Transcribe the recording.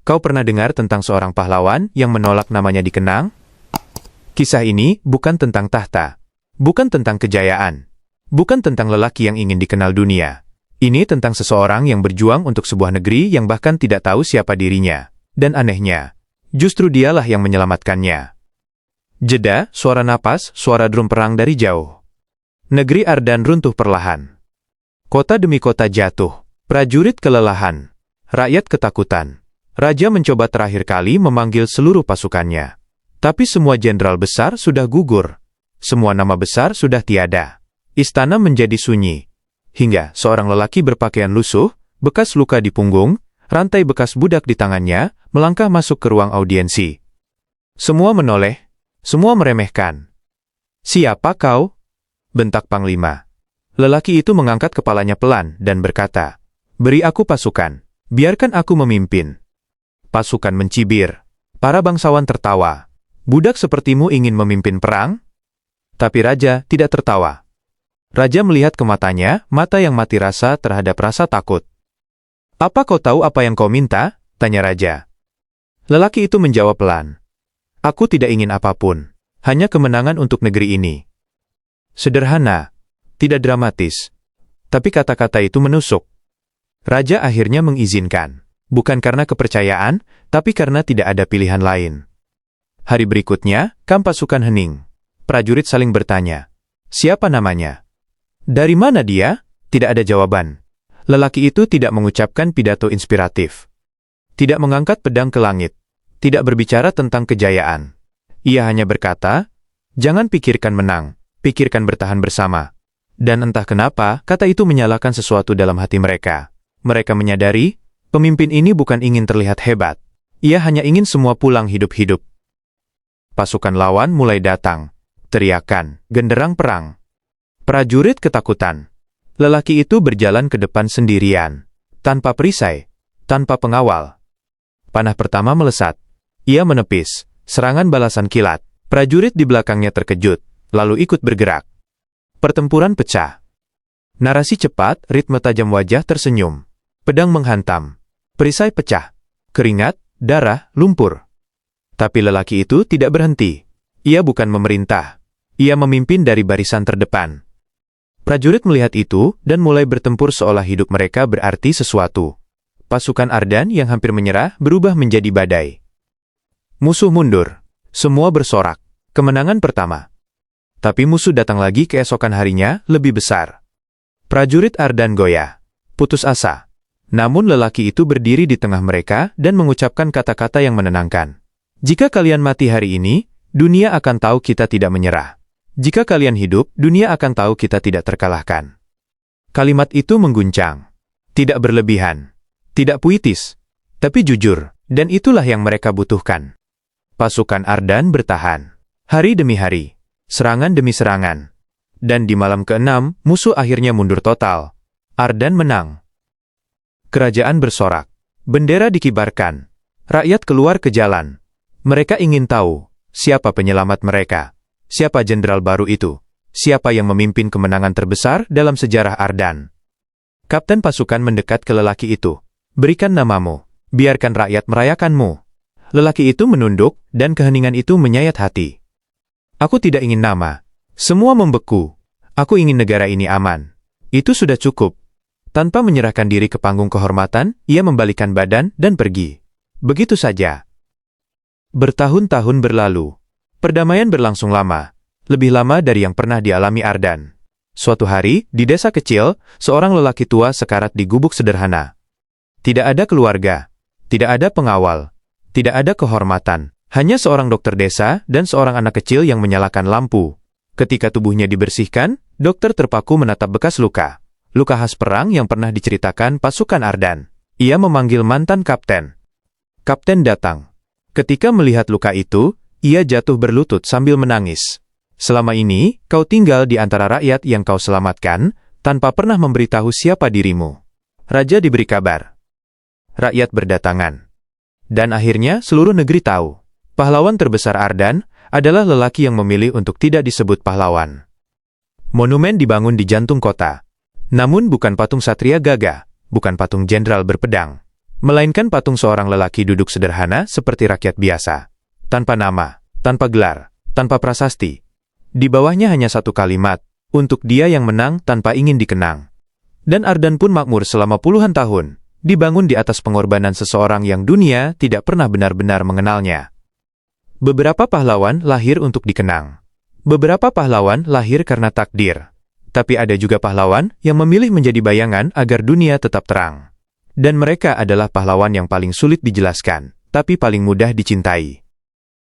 Kau pernah dengar tentang seorang pahlawan yang menolak namanya dikenang? Kisah ini bukan tentang tahta, bukan tentang kejayaan, bukan tentang lelaki yang ingin dikenal dunia. Ini tentang seseorang yang berjuang untuk sebuah negeri yang bahkan tidak tahu siapa dirinya. Dan anehnya, justru dialah yang menyelamatkannya. Jeda, suara napas, suara drum perang dari jauh. Negeri Ardan runtuh perlahan. Kota demi kota jatuh, prajurit kelelahan, rakyat ketakutan. Raja mencoba terakhir kali memanggil seluruh pasukannya. Tapi semua jenderal besar sudah gugur. Semua nama besar sudah tiada. Istana menjadi sunyi. Hingga seorang lelaki berpakaian lusuh, bekas luka di punggung, rantai bekas budak di tangannya, melangkah masuk ke ruang audiensi. Semua menoleh, semua meremehkan. "Siapa kau?" bentak Panglima. Lelaki itu mengangkat kepalanya pelan dan berkata, "Beri aku pasukan, biarkan aku memimpin." Pasukan mencibir. Para bangsawan tertawa. "Budak sepertimu ingin memimpin perang?" Tapi raja tidak tertawa. Raja melihat ke matanya, mata yang mati rasa terhadap rasa takut. "Apa kau tahu apa yang kau minta?" tanya raja. Lelaki itu menjawab pelan. "Aku tidak ingin apapun, hanya kemenangan untuk negeri ini." Sederhana, tidak dramatis. Tapi kata-kata itu menusuk. Raja akhirnya mengizinkan. Bukan karena kepercayaan, tapi karena tidak ada pilihan lain. Hari berikutnya, kamp pasukan hening. Prajurit saling bertanya, "Siapa namanya? Dari mana dia?" Tidak ada jawaban. Lelaki itu tidak mengucapkan pidato inspiratif. Tidak mengangkat pedang ke langit. Tidak berbicara tentang kejayaan. Ia hanya berkata, "Jangan pikirkan menang, pikirkan bertahan bersama." Dan entah kenapa, kata itu menyalakan sesuatu dalam hati mereka. Mereka menyadari, pemimpin ini bukan ingin terlihat hebat. Ia hanya ingin semua pulang hidup-hidup. Pasukan lawan mulai datang. Teriakan, genderang perang. Prajurit ketakutan. Lelaki itu berjalan ke depan sendirian. Tanpa perisai, tanpa pengawal. Panah pertama melesat. Ia menepis. Serangan balasan kilat. Prajurit di belakangnya terkejut, lalu ikut bergerak. Pertempuran pecah. Narasi cepat, ritme tajam wajah tersenyum. Pedang menghantam. Perisai pecah. Keringat, darah, lumpur. Tapi lelaki itu tidak berhenti. Ia bukan memerintah. Ia memimpin dari barisan terdepan. Prajurit melihat itu dan mulai bertempur seolah hidup mereka berarti sesuatu. Pasukan Ardan yang hampir menyerah berubah menjadi badai. Musuh mundur. Semua bersorak. Kemenangan pertama. Tapi musuh datang lagi keesokan harinya, lebih besar. Prajurit Ardan goyah. Putus asa. Namun lelaki itu berdiri di tengah mereka dan mengucapkan kata-kata yang menenangkan. "Jika kalian mati hari ini, dunia akan tahu kita tidak menyerah. Jika kalian hidup, dunia akan tahu kita tidak terkalahkan." Kalimat itu mengguncang. Tidak berlebihan. Tidak puitis. Tapi jujur. Dan itulah yang mereka butuhkan. Pasukan Ardan bertahan. Hari demi hari. Serangan demi serangan. Dan di malam ke-6, musuh akhirnya mundur total. Ardan menang. Kerajaan bersorak. Bendera dikibarkan. Rakyat keluar ke jalan. Mereka ingin tahu, siapa penyelamat mereka. Siapa jenderal baru itu? Siapa yang memimpin kemenangan terbesar dalam sejarah Ardan? Kapten pasukan mendekat ke lelaki itu. "Berikan namamu. Biarkan rakyat merayakanmu." Lelaki itu menunduk, dan keheningan itu menyayat hati. "Aku tidak ingin nama. Semua membeku. Aku ingin negara ini aman." Itu sudah cukup. Tanpa menyerahkan diri ke panggung kehormatan, ia membalikkan badan dan pergi. Begitu saja. Bertahun-tahun berlalu. Perdamaian berlangsung lama. Lebih lama dari yang pernah dialami Ardan. Suatu hari, di desa kecil, seorang lelaki tua sekarat di gubuk sederhana. Tidak ada keluarga. Tidak ada pengawal. Tidak ada kehormatan. Hanya seorang dokter desa dan seorang anak kecil yang menyalakan lampu. Ketika tubuhnya dibersihkan, dokter terpaku menatap bekas luka. Luka khas perang yang pernah diceritakan pasukan Ardan. Ia memanggil mantan kapten. Kapten datang. Ketika melihat luka itu, ia jatuh berlutut sambil menangis. "Selama ini, kau tinggal di antara rakyat yang kau selamatkan, tanpa pernah memberitahu siapa dirimu." Raja diberi kabar. Rakyat berdatangan. Dan akhirnya seluruh negeri tahu. Pahlawan terbesar Ardan adalah lelaki yang memilih untuk tidak disebut pahlawan. Monumen dibangun di jantung kota. Namun bukan patung satria gagah, bukan patung jenderal berpedang. melainkan patung seorang lelaki duduk sederhana seperti rakyat biasa, tanpa nama, tanpa gelar, tanpa prasasti. Di bawahnya hanya satu kalimat, untuk dia yang menang tanpa ingin dikenang. Dan Ardan pun makmur selama puluhan tahun, dibangun di atas pengorbanan seseorang yang dunia tidak pernah benar-benar mengenalnya. Beberapa pahlawan lahir untuk dikenang. Beberapa pahlawan lahir karena takdir. Tapi ada juga pahlawan yang memilih menjadi bayangan agar dunia tetap terang. Dan mereka adalah pahlawan yang paling sulit dijelaskan, tapi paling mudah dicintai.